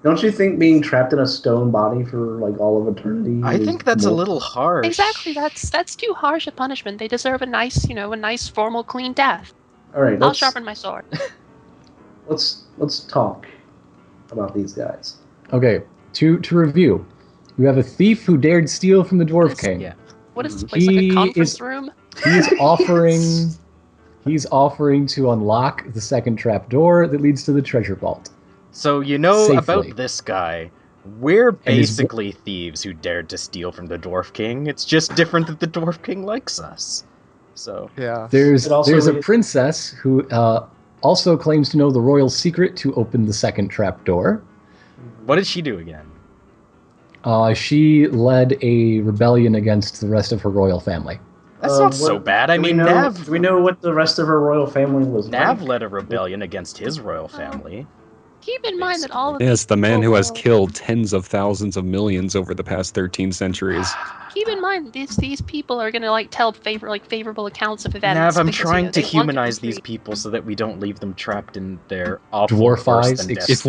Don't you think being trapped in a stone body for like all of eternity I is think that's a more? little Exactly, harsh. that's too harsh a punishment. They deserve a nice, a nice formal clean death. All right, I'll sharpen my sword. let's talk about these guys. Okay, to review, you have a thief who dared steal from the Dwarf King. Yeah. What is this place, like a conference room? He's offering he's offering to unlock the second trap door that leads to the treasure vault. So you know Safely. about this guy. We're And his- basically thieves who dared to steal from the Dwarf King. It's just different that the Dwarf King likes us. So Yeah. There's It also a is- princess who also claims to know the royal secret to open the second trap door. what did she do again? She led a rebellion against the rest of her royal family. That's not so bad. I mean, Do we know what the rest of her royal family was Nav like? led a rebellion against his royal family. Keep in mind that all of Yes, these the man who has people- killed tens of thousands of millions over the past 13 centuries. Keep in mind these people are gonna tell favorable accounts of events. Nav, I'm because, trying to they want be humanize these free. people so that we don't leave them trapped in their awful Dwarf worse eyes, than death. If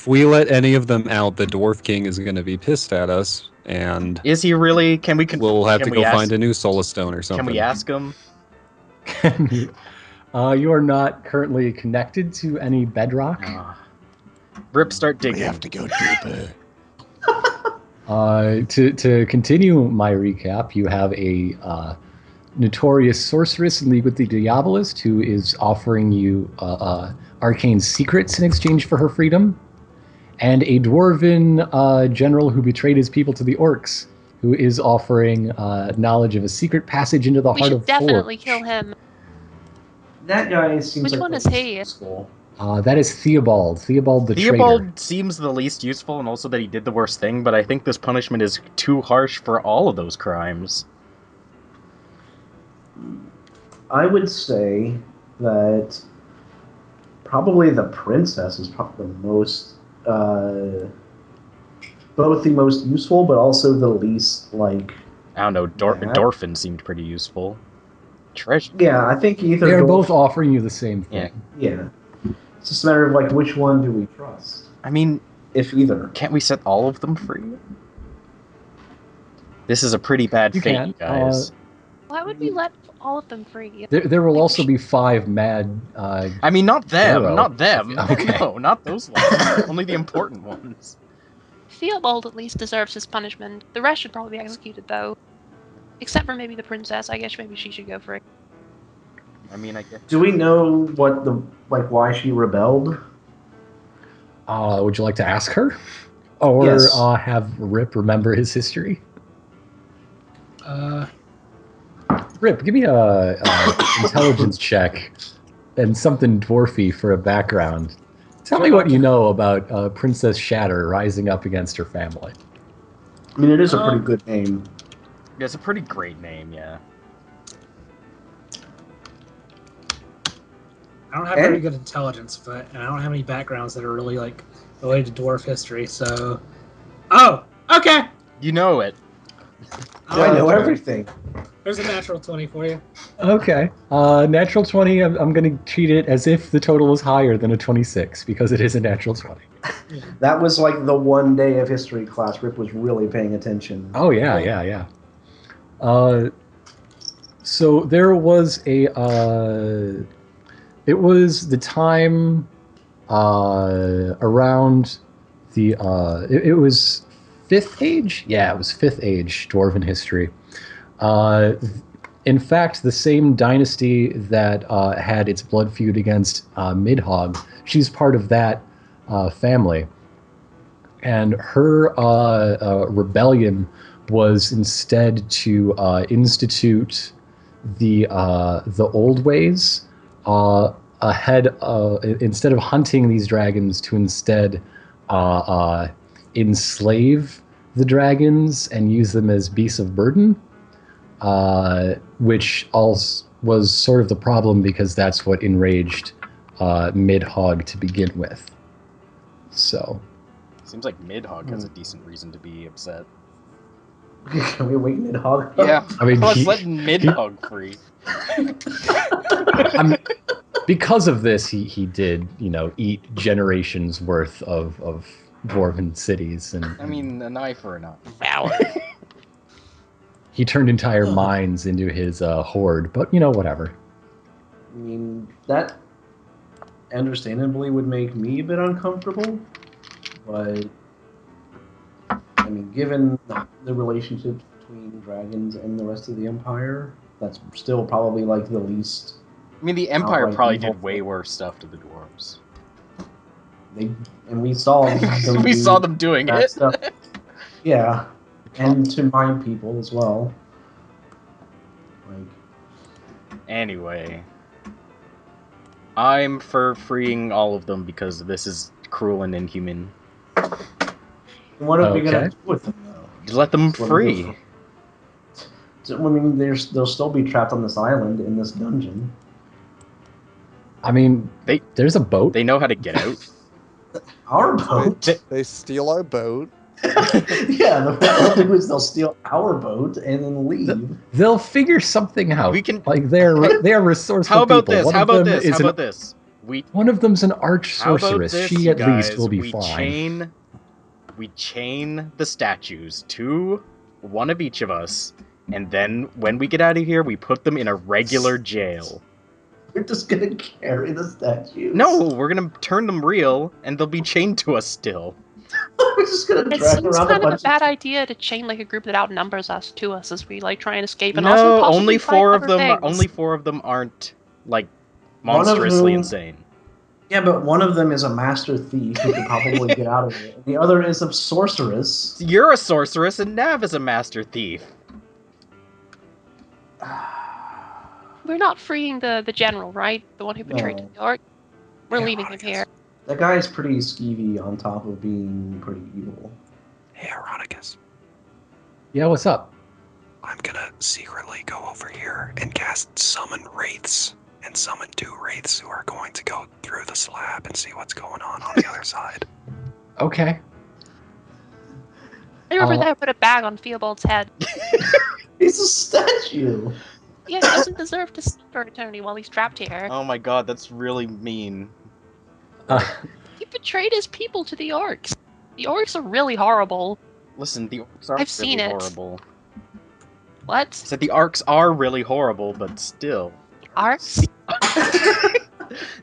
we let any of them out, the Dwarf King is going to be pissed at us, and Is he really? Can we? we'll have to go ask, find a new Solar Stone or something. Can we ask him? You are not currently connected to any bedrock. Rip, start digging. go deeper. To continue my recap, you have a notorious sorceress in league with the Diabolist who is offering you arcane secrets in exchange for her freedom, and a dwarven general who betrayed his people to the orcs, who is offering knowledge of a secret passage into the We heart should of definitely Forge. kill him. That guy seems Which like one the is least he? useful. That is Theobald. Theobald the traitor. Theobald seems the least useful, and also that he did the worst thing, but I think this punishment is too harsh for all of those crimes. I would say that probably the princess is probably the most, both the most useful, but also the least, like... I don't know, Yeah. Dorfin seemed pretty useful. Treasure. Yeah, I think either... They are Dolph- both offering you the same thing. Yeah. It's just a matter of, like, which one do we trust? I mean, If either. can't we set all of them free? This is a pretty bad You fate, can. guys. Why would we let all of them free? There will also be 5 mad. I mean, not them, Zero. not them. Okay. No, not those ones. Only the important ones. Theobald at least deserves his punishment. The rest should probably be executed, though. Except for maybe the princess. I guess maybe she should go for it. I mean, I guess. Do we know what the... like, why she rebelled? Would you like to ask her? Or Yes. have Rip remember his history? Rip, give me a intelligence check and something dwarfy for a background. Tell me what you know about Princess Shatter rising up against her family. I mean, it is a pretty good name. Yeah, it's a pretty great name, yeah. I don't have very good intelligence, but and I don't have any backgrounds that are really related to dwarf history. So, oh, okay. You know it. I know everything. There's a natural 20 for you. Okay. Natural 20, I'm going to treat it as if the total is higher than a 26, because it is a natural 20. That was like the one day of history class Rip was really paying attention. Oh, yeah. So there was it was the time around the, it was 5th age? Yeah, it was 5th age Dwarven history. In fact, the same dynasty that had its blood feud against Midhogg, she's part of that family. And her rebellion was instead to institute the old ways instead of hunting these dragons, to instead enslave the dragons and use them as beasts of burden, which also was sort of the problem because that's what enraged Midhogg to begin with. So. Seems like Midhogg has a decent reason to be upset. Can we wait Midhogg? Yeah, I mean, let's let Midhogg free. Because of this, he did, eat generations worth of dwarven cities, and I mean, an eye for an eye. Valor. he turned entire mines into his horde. But whatever. I mean, that understandably would make me a bit uncomfortable, but I mean, given the relationships between dragons and the rest of the Empire, that's still probably like the least. I mean, the Empire Outright probably evil. did way worse stuff to the dwarves. We saw them We do saw them doing that it. stuff. Yeah, and to my people as well. Like, Anyway, I'm for freeing all of them because this is cruel and inhuman. what are we gonna Okay. do with them though? Just let them What are free. we- So, I mean, they'll still be trapped on this island in this dungeon. I mean, there's a boat. They know how to get out. Our boat. They steal our boat. Yeah, what they'll do is they'll steal our boat and then leave. They'll figure something out. We can- like they are resourceful How about people. this? One How of about them this? is How an- about this? One of them's an arch How about sorceress. this, She you at least will guys? be fine. We chain the statues to one of each of us, and then when we get out of here, we put them in a regular jail. We're just gonna carry the statues. No, we're gonna turn them real, and they'll be chained to us still. We're just gonna It drag seems around kind a of a bunch bad idea to chain like a group that outnumbers us to us as we like try and escape, and No, also possibly only fight four of other them. things. Only four of them aren't like One of monstrously whom- insane. Yeah, but one of them is a master thief who could probably get out of it. And the other is a sorceress. You're a sorceress, and Nav is a master thief. We're not freeing the general, right? The one who betrayed No. New York. We're Yeah, leaving him here. That guy's pretty skeevy on top of being pretty evil. Hey, Ironicus. Yeah, what's up? I'm gonna secretly go over here and cast Summon Wraiths, and summon 2 Wraiths who are going to go through the slab and see what's going on the other side. Okay. I remember that put a bag on Theobald's head. He's a statue. Yeah, he doesn't deserve to sleep for eternity while he's trapped here. Oh my god, that's really mean. He betrayed his people to the orcs. The orcs are really horrible. Listen, the orcs are I've really seen it. horrible. What? I said the arcs are really horrible, but still. Arcs?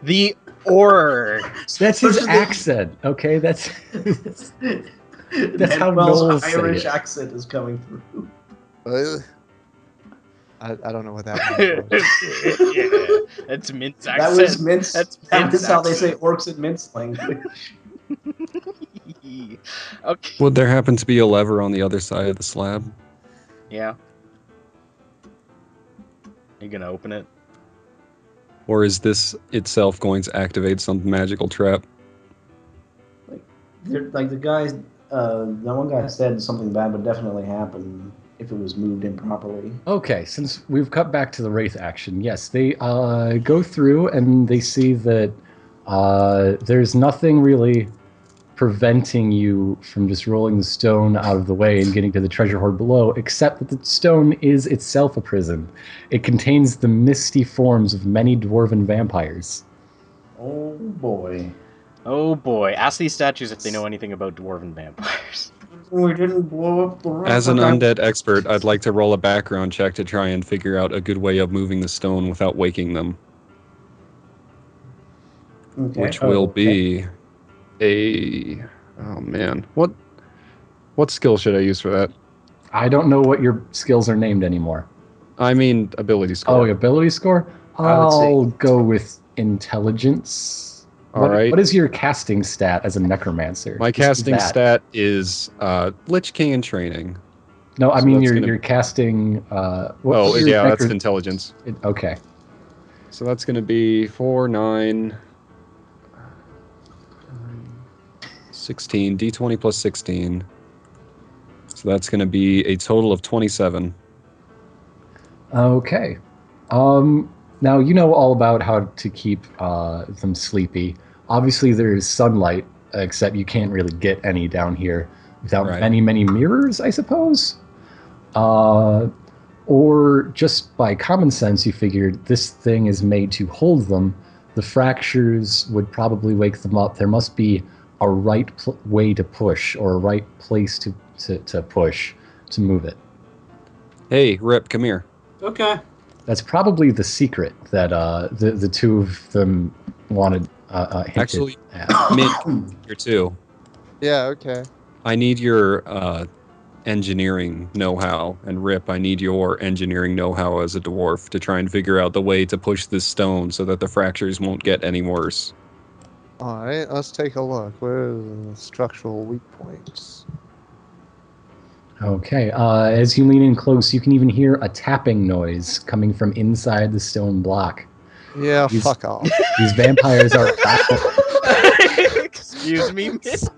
The orcs. That's his Versus the- accent. Okay, that's how Manuel's Knowles say Irish it. accent is coming through. I don't know what that means. Yeah, that's Mint's That accent. was Mint's. That's That Mint's is how they say accent. orcs in Mint's language. Okay. Would there happen to be a lever on the other side of the slab? Yeah. You gonna open it? Or is this itself going to activate some magical trap? Like the guys, that one guy said something bad would definitely happen if it was moved improperly. Okay, since we've cut back to the Wraith action, yes, they go through and they see that there's nothing really preventing you from just rolling the stone out of the way and getting to the treasure hoard below, except that the stone is itself a prison. It contains the misty forms of many dwarven vampires. Oh boy. Oh boy, ask these statues if they know anything about dwarven vampires. We didn't blow up the room. As an undead expert, I'd like to roll a background check to try and figure out a good way of moving the stone without waking them, Okay. which will be a... Oh man, what skill should I use for that? I don't know what your skills are named anymore. I mean, ability Oh, score. ability score? I would say- I'll go with intelligence. All right. What is your casting stat as a necromancer? My Just do casting that. stat is Lich King in training. No, I so mean that's you're casting. Oh, yeah, that's intelligence. Okay. So that's going to be 4, 9, 16, d20 plus 16. So that's going to be a total of 27. Okay. Now you know all about how to keep them sleepy. Obviously, there is sunlight, except you can't really get any down here without Right. many mirrors, I suppose. Or just by common sense, you figured this thing is made to hold them. The fractures would probably wake them up. There must be a right way to push or a right place to push to move it. Hey, Rip, come here. Okay. That's probably the secret that the two of them wanted hinted Actually, at. Mint, here too. Yeah, okay. I need your engineering know-how, and Rip, I need your engineering know-how as a dwarf to try and figure out the way to push this stone so that the fractures won't get any worse. Alright, let's take a look. Where are the structural weak points? Okay. As you lean in close, you can even hear a tapping noise coming from inside the stone block. Yeah, These- fuck off. These vampires are Excuse me, miss.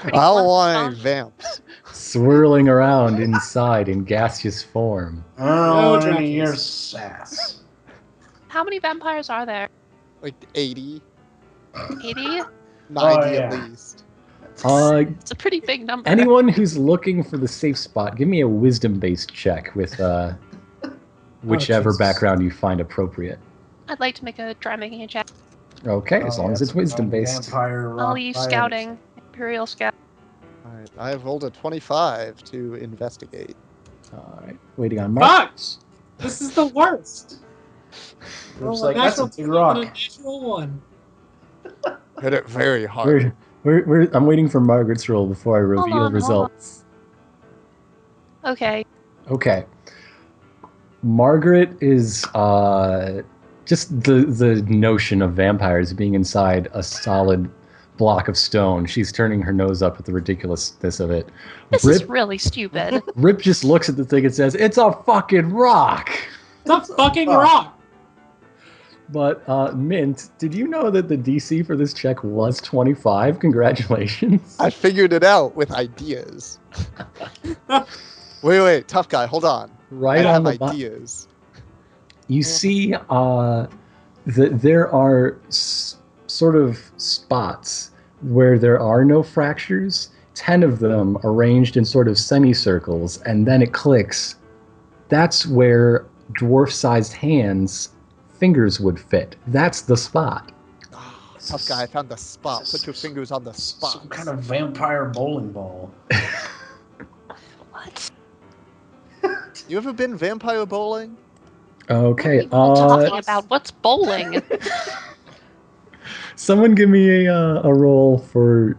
I don't want any vamps. swirling around inside in gaseous form. I don't No want any of your Dracula's. sass. How many vampires are there? Like 80, 80? 90 yeah. at least. It's a pretty big number. Anyone who's looking for the safe spot, give me a wisdom-based check with whichever Jesus. background you find appropriate. I'd like to try making a check. Okay, as long as it's wisdom-based. Vampire I'll rock use fire. scouting. Imperial Scout. Alright, I have rolled a 25 to investigate. All right, waiting on Mark. Fuck! This is the worst. Looks Roll a like that's a natural big 20 rock. and a natural 1. Hit it very hard. I'm waiting for Margaret's roll before I reveal Hold on. results. Okay. Okay. Margaret is just the notion of vampires being inside a solid block of stone. She's turning her nose up at the ridiculousness of it. This is really stupid. Rip just looks at the thing and says, "It's a fucking rock." It's a fucking fuck? rock. But Mint, did you know that the DC for this check was 25? Congratulations. I figured it out with ideas. Wait, tough guy, hold on. Right I on have the ideas. You see that there are sort of spots where there are no fractures, 10 of them arranged in sort of semicircles, and then it clicks. That's where dwarf-sized hands' fingers would fit. That's the spot. Tough guy, I found the spot. Put your fingers on the spot. Some kind of vampire bowling ball. What? You ever been vampire bowling? Okay. What are you talking about? What's bowling? Someone give me a roll for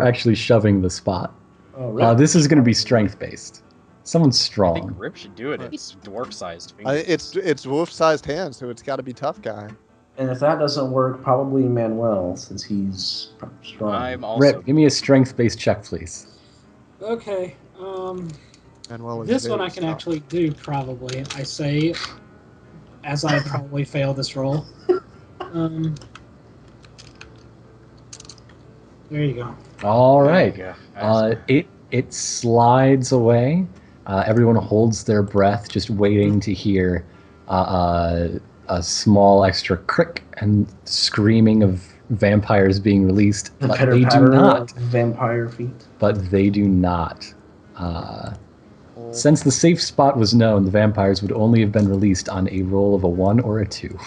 actually shoving the spot. Oh, really? This is going to be strength-based. Someone's I think strong. Rip should do it. It's dwarf-sized fingers. It's wolf-sized hands, so it's got to be tough guy. And if that doesn't work, probably Manuel, since he's strong. I'm also. Rip, give me a strength-based check, please. Okay. Manuel is This one very I can strong. actually do, probably. I say, as I probably fail this roll. There you go. All right. There you go. It slides away. Everyone holds their breath, just waiting to hear a small extra crick and screaming of vampires being released. The But they do pitter-patter not. of vampire feet. But they do not. Since the safe spot was known, the vampires would only have been released on a roll of a 1 or a 2.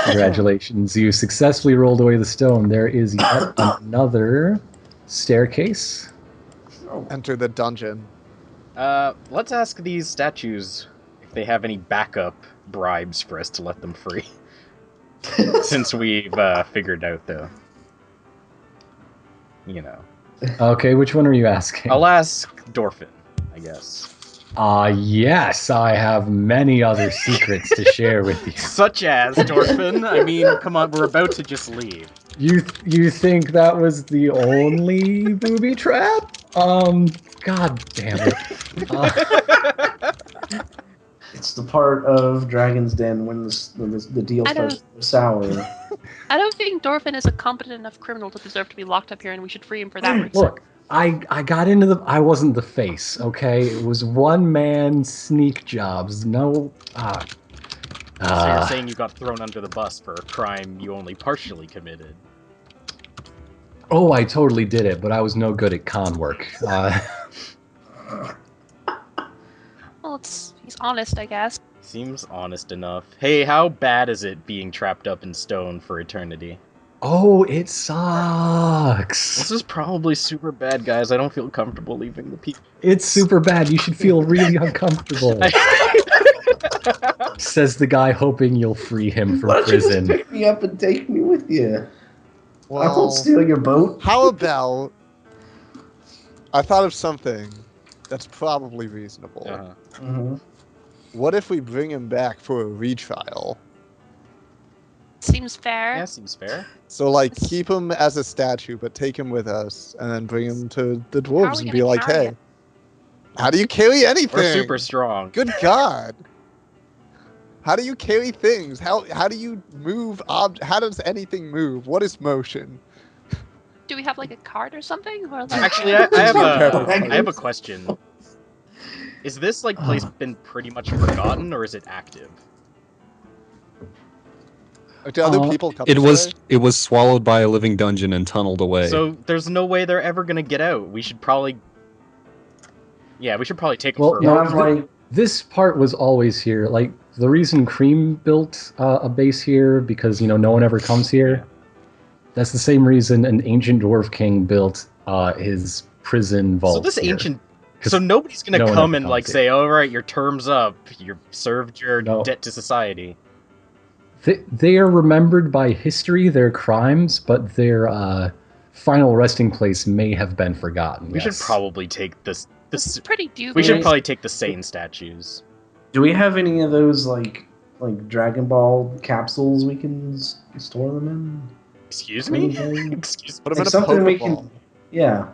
Congratulations, you successfully rolled away the stone. There is yet another staircase. Enter the dungeon. Let's ask these statues if they have any backup bribes for us to let them free. Since we've figured out the, Okay, which one are you asking? I'll ask Dorfin, I guess. Yes, I have many other secrets to share with you. Such as Dorfin. I mean, come on, we're about to just leave. You think that was the only booby trap? God damn it. It's the part of Dragon's Den when the deal I starts to sour. I don't think Dorfin is a competent enough criminal to deserve to be locked up here, and we should free him for that reason. Look, I got into I wasn't the face, okay? It was one-man sneak jobs. No... So you're saying you got thrown under the bus for a crime you only partially committed? Oh, I totally did it, but I was no good at con work. Well, he's honest, I guess. Seems honest enough. Hey, how bad is it being trapped up in stone for eternity? Oh, it This sucks. is probably super bad, guys. I don't feel comfortable leaving the people. It's super bad. You should feel really uncomfortable. Says the guy hoping you'll free him from Why don't you just prison. pick me up and take me with you? I Well, won't steal your boat. how about I thought of something that's probably reasonable. Uh-huh. Mhm. What if we bring him back for a retrial? Seems fair. Yeah, seems fair. So, like, keep him as a statue, but take him with us, and then bring him to the How are dwarves we and gonna be like, carry hey, it? how do you carry anything? We're super strong. Good God. How do you carry things? How do you move how does anything move? What is motion? Do we have like a cart or something? Or like Actually, I have Pepper I have a question. Is this like place been pretty much forgotten, or is it active? Do other people come It this way? was swallowed by a living dungeon and tunneled away. So there's no way they're ever gonna get out. We should probably. Yeah, we should probably take them Well, for a You no, have like This part was always here. Like, the reason Cream built a base here, because, no one ever comes here, that's the same reason an ancient dwarf king built his prison vault. So this here. ancient. 'Cause So nobody's gonna no one come ever and like comes say, "All right, your term's up. You've served your No. debt to society." They are remembered by history, their crimes, but their final resting place may have been forgotten. We should yes. probably take this. this is pretty dubious. We should probably take the Satan statues. do we have any of those like Dragon Ball capsules we can store them in? Excuse me. Anything? Excuse me. Put him Like in a something we Pokeball. can. Yeah.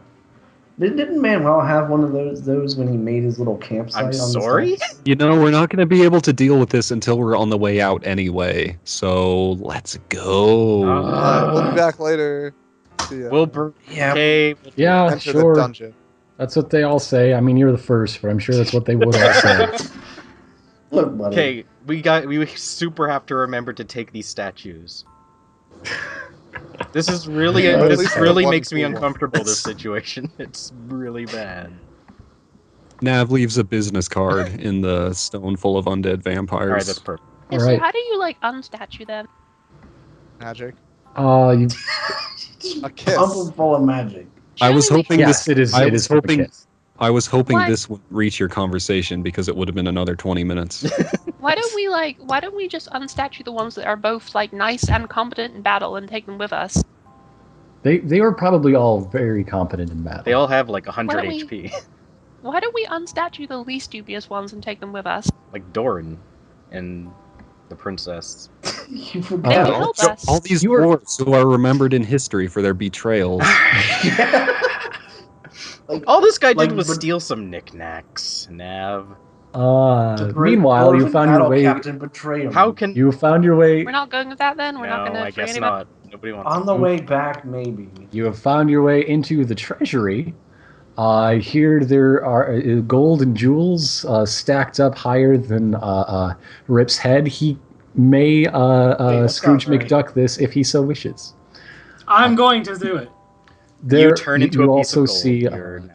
Didn't Manuel have one of those when he made his little campsite? I'm on the sorry? steps? we're not going to be able to deal with this until we're on the way out anyway. So let's go. We'll be back later. See ya. Yeah. Okay. Yeah, Enter the sure. dungeon. That's what they all say. I mean, you're the first, but I'm sure that's what they would all say. Look, buddy. Okay, we super have to remember to take these statues. This is really Yeah, at this least really one makes me cool one. uncomfortable. This situation, it's really bad. Nav leaves a business card in the stone full of undead vampires. All right, that's perfect. Yeah, All so right. how do you like unstatue them? Magic. You, A kiss. Pump full of magic. I was Surely we hoping can- yes, it is. I It was is for the hoping- kiss. I was hoping What? this would reach your conversation because it would have been another 20 minutes. Why don't we just unstatue the ones that are both like nice and competent in battle and take them with us? They were probably all very competent in battle. They all have like Why 100 don't we- HP, Why don't we unstatue the least dubious ones and take them with us? like Doran and the princess. You They forgot. will help So us. all these You were- dwarves who are remembered in history for their betrayals. All this guy Like, did was but- steal some knicknacks. Nav. The great Meanwhile, you dwarven found your battle way. Captain betrayal. How can? You found your way. We're not going with that then. We're no, not going to I free guess anybody. not. Nobody wants. on the way back? Maybe. You have found your way into the treasury. Here there are gold and jewels stacked up higher than Rip's head. He may that's Scrooge not right. McDuck this if he so wishes. I'm going to do it. There, You turn into you a piece also of gold. see You're now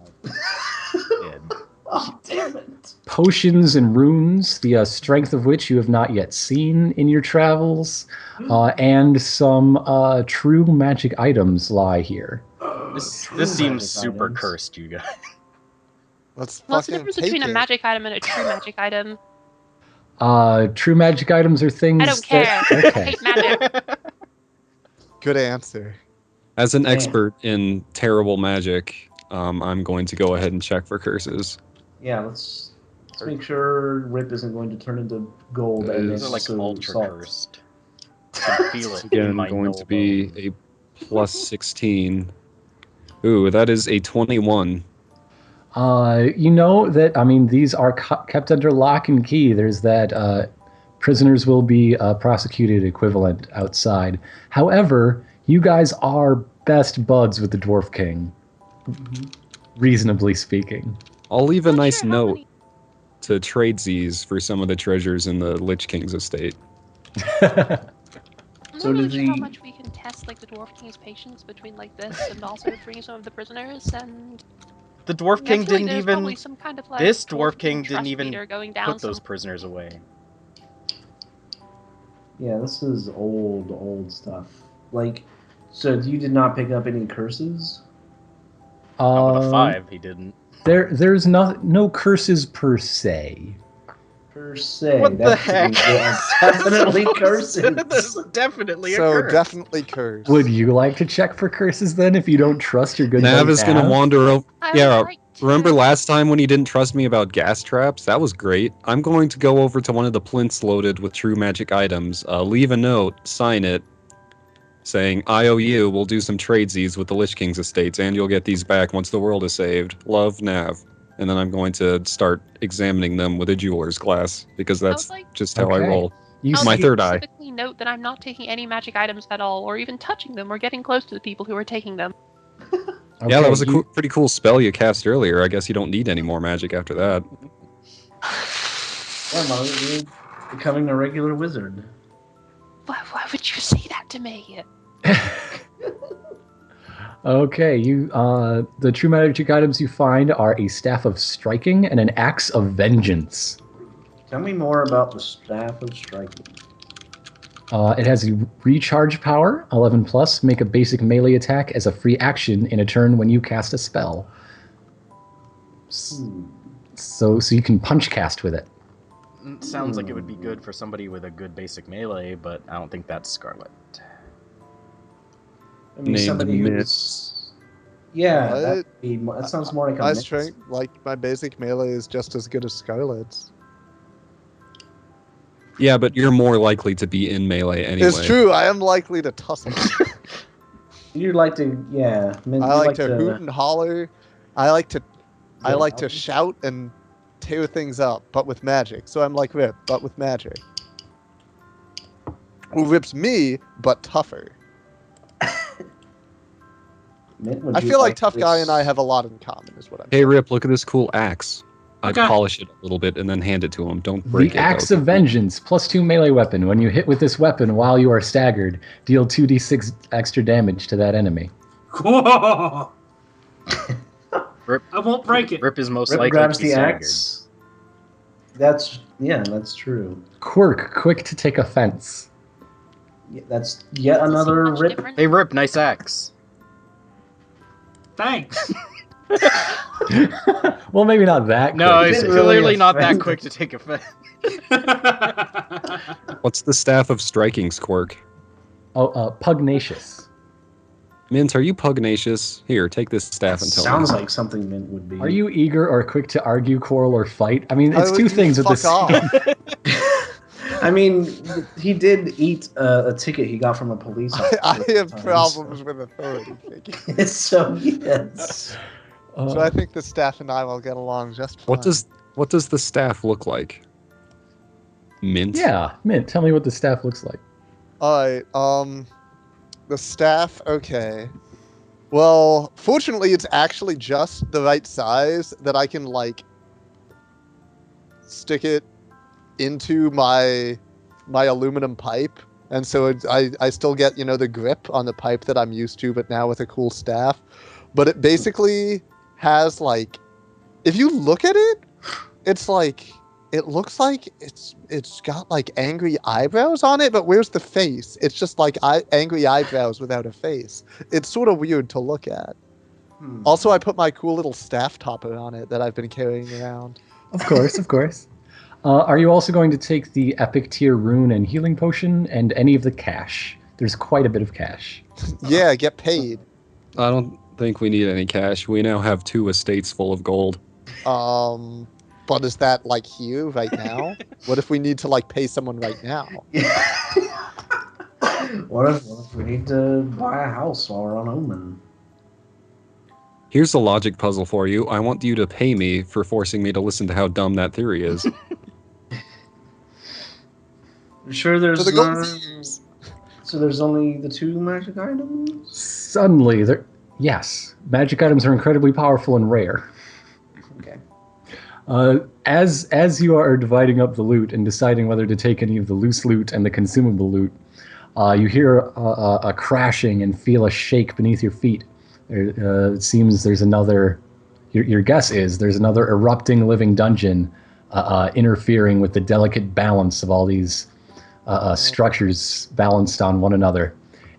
dead. Oh, damn it. potions and runes, the strength of which you have not yet seen in your travels, and some true magic items lie here. This True seems magic super items. cursed, you guys. Let's What's the fucking difference take between a it. magic item and a true magic item? True magic items are things I don't care. that... I Okay. hate magic. Good answer. As an Damn. expert in terrible magic, I'm going to go ahead and check for curses. Yeah, let's make sure Rip isn't going to turn into gold and These These are it's like so ultra salt. cursed. I can feel it in Again, my going to noble. be a plus 16. Ooh, that is a 21. You know that, I mean, these are kept under lock and key. There's that prisoners will be prosecuted equivalent outside. However, you guys are best buds with the Dwarf King, reasonably speaking. I'll leave a Not nice sure how note many- to trade these for some of the treasures in the Lich King's estate. I'm So not really does sure how he- much we can test like the Dwarf King's patience between like this and also bringing some of the prisoners and The Dwarf I King feel like didn't there's even. probably some kind of, like, This Dwarf King trust didn't even meter going down put those some- prisoners away. Yeah, this is old stuff. Like, So you did not pick up any curses? Not with a 5, he didn't. There's no curses per se. Per se. What the that heck? means there are definitely curses. There's definitely a So curse. definitely curse. Would you like to check for curses then if you don't trust your good Nav buddy is going to Nav? wander over. I Yeah, would like to. remember last time when you didn't trust me about gas traps? That was great. I'm going to go over to one of the plinths loaded with true magic items, leave a note, sign it, saying, IOU, we'll do some tradesies with the Lich King's estates, and you'll get these back once the world is saved. Love, Nav. And then I'm going to start examining them with a jeweler's glass, because that's like- just how I Okay. roll. You I'll my see- third eye. specifically note that I'm not taking any magic items at all, or even touching them, or getting close to the people who are taking them. Yeah, that was a you- pretty cool spell you cast earlier. I guess you don't need any more magic after that. Yeah, Mother, you're becoming a regular wizard. Why would you say that to me? Okay, the true magic items you find are a staff of striking and an axe of vengeance. Tell me more about the Staff of Striking. It has a recharge power, 11 plus. Make a basic melee attack as a free action in a turn when you cast a spell. So you can punch cast with it. Sounds like it would be good for somebody with a good basic melee, but I don't think that's Scarlet. I mean, Named somebody Miss. who's... Yeah, What? that sounds more like a My mix. strength, like my basic melee, is just as good as Scarlet's. Yeah, but you're more likely to be in melee anyway. It's true. I am likely to tussle. You'd like to, yeah. I like to hoot and holler. I like to Yeah. shout and tear things up, but with magic. So I'm like Rip, but with magic. Who rips me, but tougher. I feel like Tough Guy and I have a lot in common, is what I'm Hey saying. Rip, look at this cool axe. I'd Okay. polish it a little bit and then hand it to him. Don't break The it. Axe though. of Vengeance, +2 melee weapon. When you hit with this weapon while you are staggered, deal 2d6 extra damage to that enemy. Whoa! Rip, I won't break it. Rip is most Rip likely grabs to be the staggered. axe. That's true. Quirk, quick to take offense. Yeah, that's yet Does it seem another much Rip. different? Hey Rip, nice axe. Thanks. Well, maybe not that. No, quick. he's didn't really clearly not that offend. quick to take offense. What's the staff of striking's quirk? Pugnacious. Mint, are you pugnacious? Here, take this staff and tell Sounds me. like something Mint would be. Are you eager or quick to argue, quarrel, or fight? I mean, it's Oh, two you things with fuck this. off. I mean, he did eat a ticket he got from a police officer. I at the have time, problems with authority figures. So yes. So I think the staff and I will get along just fine. What does the staff look like? Mint? Yeah, Mint, tell me what the staff looks like. Alright, the staff, okay. Well, fortunately it's actually just the right size that I can, like, stick it into my aluminum pipe. And so I still get, the grip on the pipe that I'm used to, but now with a cool staff. But it basically has, like, if you look at it, it's like, it looks like it's got, like, angry eyebrows on it, but where's the face? It's just, like, angry eyebrows without a face. It's sort of weird to look at. Also, I put my cool little staff topper on it that I've been carrying around. Of course, of course. Are you also going to take the epic tier rune and healing potion and any of the cash? There's quite a bit of cash. Yeah, get paid. I don't think we need any cash. We now have 2 estates full of gold. But is that, like, here right now? What if we need to, like, pay someone right now? What if we need to buy a house while we're on Omen? Here's a logic puzzle for you. I want you to pay me for forcing me to listen to how dumb that theory is. You sure there's For the not... gold thieves. So there's only the 2 magic items? Suddenly, yes, magic items are incredibly powerful and rare. Okay. As you are dividing up the loot and deciding whether to take any of the loose loot and the consumable loot, you hear a crashing and feel a shake beneath your feet. It seems there's another. Your guess is there's another erupting living dungeon interfering with the delicate balance of all these structures balanced on one another.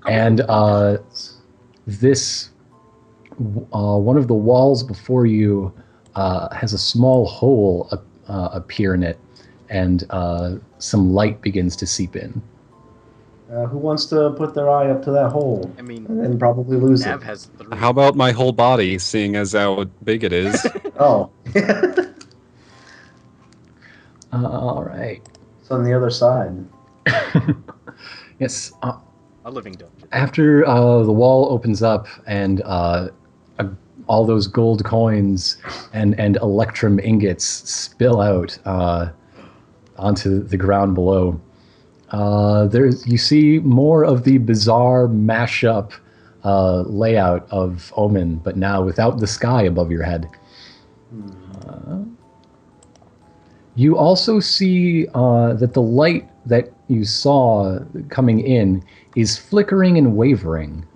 And this one of the walls before you has a small hole appear in it, and some light begins to seep in. Who wants to put their eye up to that hole? I mean, And then probably lose Nav it. has 3. How about my whole body, seeing as how big it is? Oh. All right. It's on the other side. Yes. A living dungeon. After the wall opens up and all those gold coins and electrum ingots spill out onto the ground below, you see more of the bizarre mashup layout of Omen, but now without the sky above your head. You also see that the light that you saw coming in is flickering and wavering,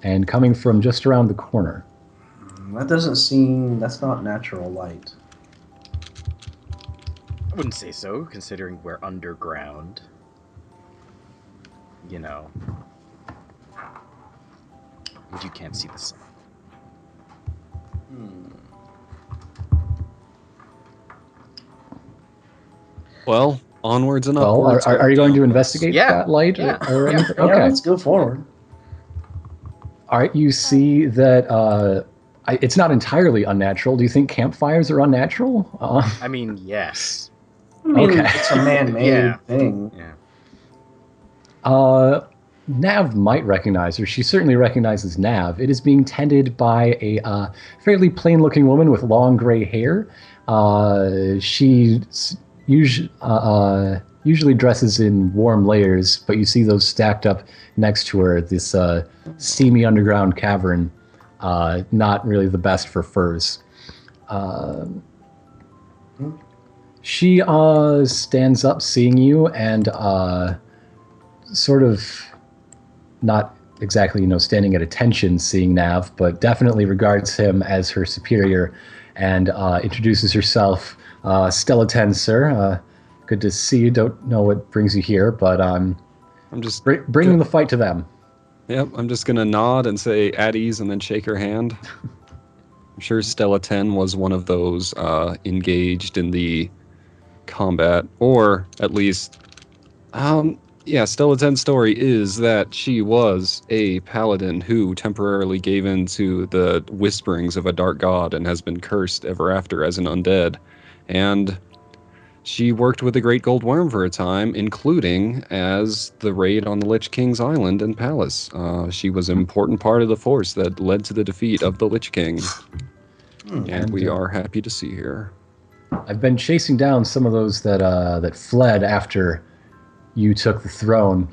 and coming from just around the corner. That's not natural light. I wouldn't say so, considering we're underground. You know. And you can't see the sun. Well, onwards and Well, upwards. are you going to investigate Yeah. that light? Yeah. Or anything? Yeah, Okay. let's go forward. All right, you see that it's not entirely unnatural. Do you think campfires are unnatural? I mean, yes. I mean, Okay. it's a man-made Yeah. thing. Yeah. Nav might recognize her. She certainly recognizes Nav. It is being tended by a fairly plain-looking woman with long gray hair. She usually dresses in warm layers, but you see those stacked up next to her. This steamy underground cavern, not really the best for furs. She stands up, seeing you, and sort of not exactly, standing at attention, seeing Nav, but definitely regards him as her superior, and introduces herself. Stella 10, sir. Good to see you. Don't know what brings you here, but I'm just bringing the fight to them. Yep, I'm just gonna nod and say at ease and then shake her hand. I'm sure Stella 10 was one of those engaged in the combat, or at least, yeah, Stella 10's story is that she was a paladin who temporarily gave in to the whisperings of a dark god and has been cursed ever after as an undead. And she worked with the Great Gold Worm for a time, including as the raid on the Lich King's island and palace. She was an important part of the force that led to the defeat of the Lich King. And we are happy to see her. I've been chasing down some of those that fled after you took the throne.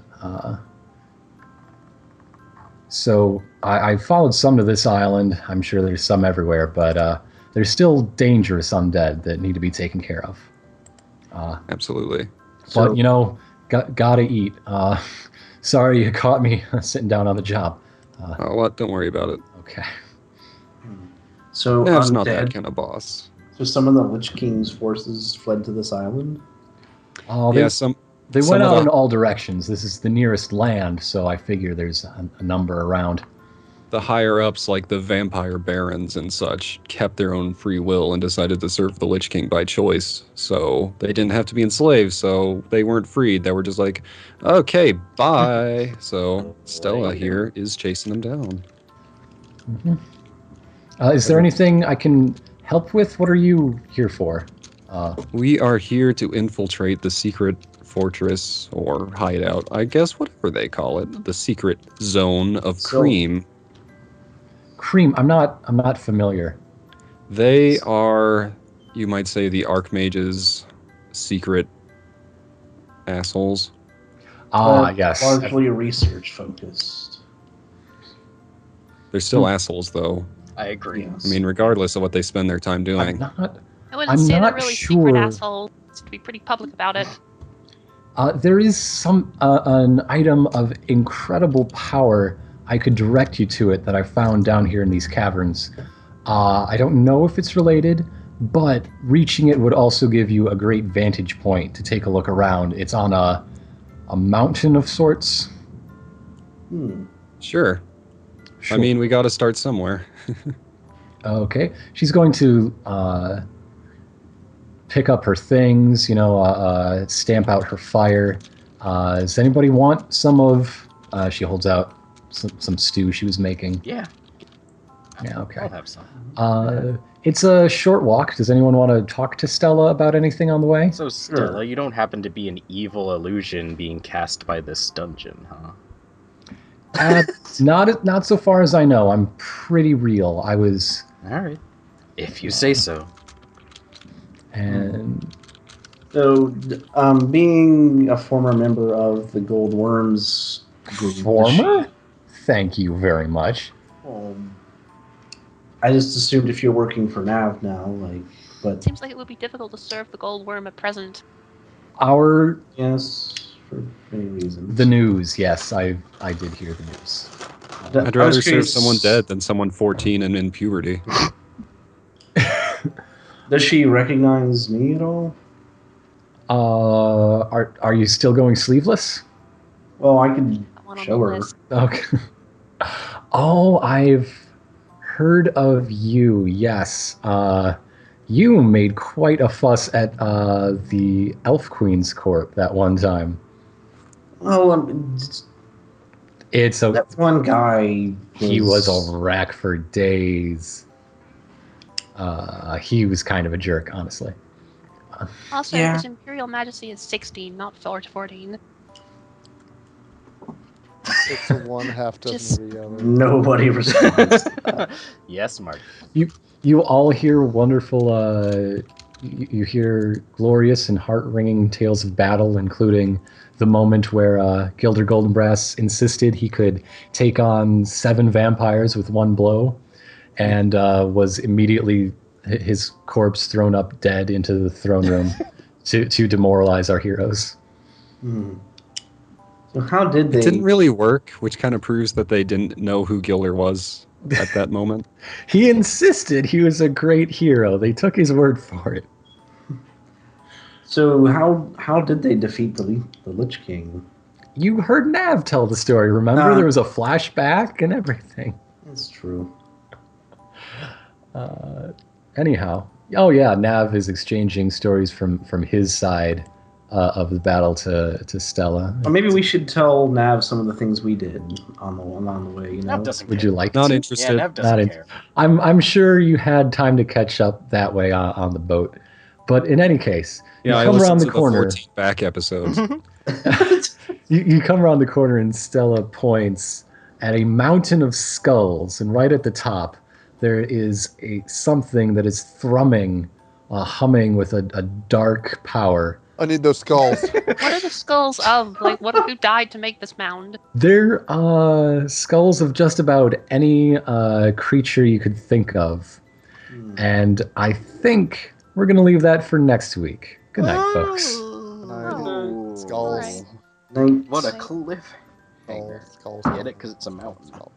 So I followed some to this island. I'm sure there's some everywhere, but there's still dangerous undead that need to be taken care of. Absolutely. But, gotta eat. Sorry you caught me sitting down on the job. What? Don't worry about it. Okay. So Nav's not that undead. kind of boss. So some of the Lich King's forces fled to this island. Oh, Yeah, they some went of out the- in all directions. This is the nearest land, so I figure there's a number around. The higher-ups, like the vampire barons and such, kept their own free will and decided to serve the Lich King by choice. So they didn't have to be enslaved, so they weren't freed. They were just like, okay, bye. So Stella here is chasing them down. Is there anything I can help with? What are you here for? We are here to infiltrate the secret fortress or hideout, I guess, whatever they call it, the secret zone of Cream. Cream, I'm not familiar. They are, you might say, the Archmage's secret assholes. Yes. Largely research focused. They're still assholes, though. I agree. Yes. I mean, regardless of what they spend their time doing. I wouldn't I'm say they're not really sure. secret assholes. To be pretty public about it. There is an item of incredible power. I could direct you to it that I found down here in these caverns. I don't know if it's related, but reaching it would also give you a great vantage point to take a look around. It's on a mountain of sorts. Sure. Sure. I mean, we got to start somewhere. Okay. She's going to pick up her things, stamp out her fire. Does anybody want some of... she holds out some stew she was making. Yeah, Yeah, okay. I'll have some. It's a short walk. Does anyone want to talk to Stella about anything on the way? So, Stella, you don't happen to be an evil illusion being cast by this dungeon, huh? Not so far as I know. I'm pretty real. I was... Alright. If you say so. And... So, being a former member of the Gold Worms group, Former? Thank you very much. I just assumed if you're working for Nav now, but Seems like it would be difficult to serve the gold worm at present. yes, for many reasons. The news, yes, I did hear the news. I'd rather serve someone dead than someone 14 and in puberty. Does she recognize me at all? Are you still going sleeveless? Well, I could One on show the her. list. Okay. Oh, I've heard of you. Yes. You made quite a fuss at the Elf Queen's Court that one time. Well, It's a... that one guy. He was a wreck for days. He was kind of a jerk, honestly. Also, Yeah. His Imperial Majesty is 16, not 14. 6 of one, half dozen of the other. Nobody responds. Yes, Mark. You all hear wonderful, you hear glorious and heart-wringing tales of battle, including the moment where Gilder Goldenbrass insisted he could take on 7 vampires with one blow, and was immediately his corpse thrown up dead into the throne room to demoralize our heroes. So how did they? It didn't really work, which kind of proves that they didn't know who Gilder was at that moment. He insisted he was a great hero. They took his word for it. So how did they defeat the Lich King? You heard Nav tell the story, remember? There was a flashback and everything. That's true. Anyhow, oh yeah, Nav is exchanging stories from his side of the battle to Stella. Or maybe we should tell Nav some of the things we did on the way. You know, Nav doesn't Would care. you like Not to? interested. Yeah, Nav doesn't Not care. I'm sure you had time to catch up that way on the boat. But in any case, Yeah, I you come around listened the to corner. 14 back episodes. You come around the corner and Stella points at a mountain of skulls, and right at the top there is something that is thrumming, humming with a dark power. I need those skulls. What are the skulls of? Who died to make this mound? They're skulls of just about any creature you could think of. And I think we're going to leave that for next week. Good night, folks. Skulls. Alright. What a Skulls. cliffhanger. Skulls. Get it? Because it's a mountain. Skulls.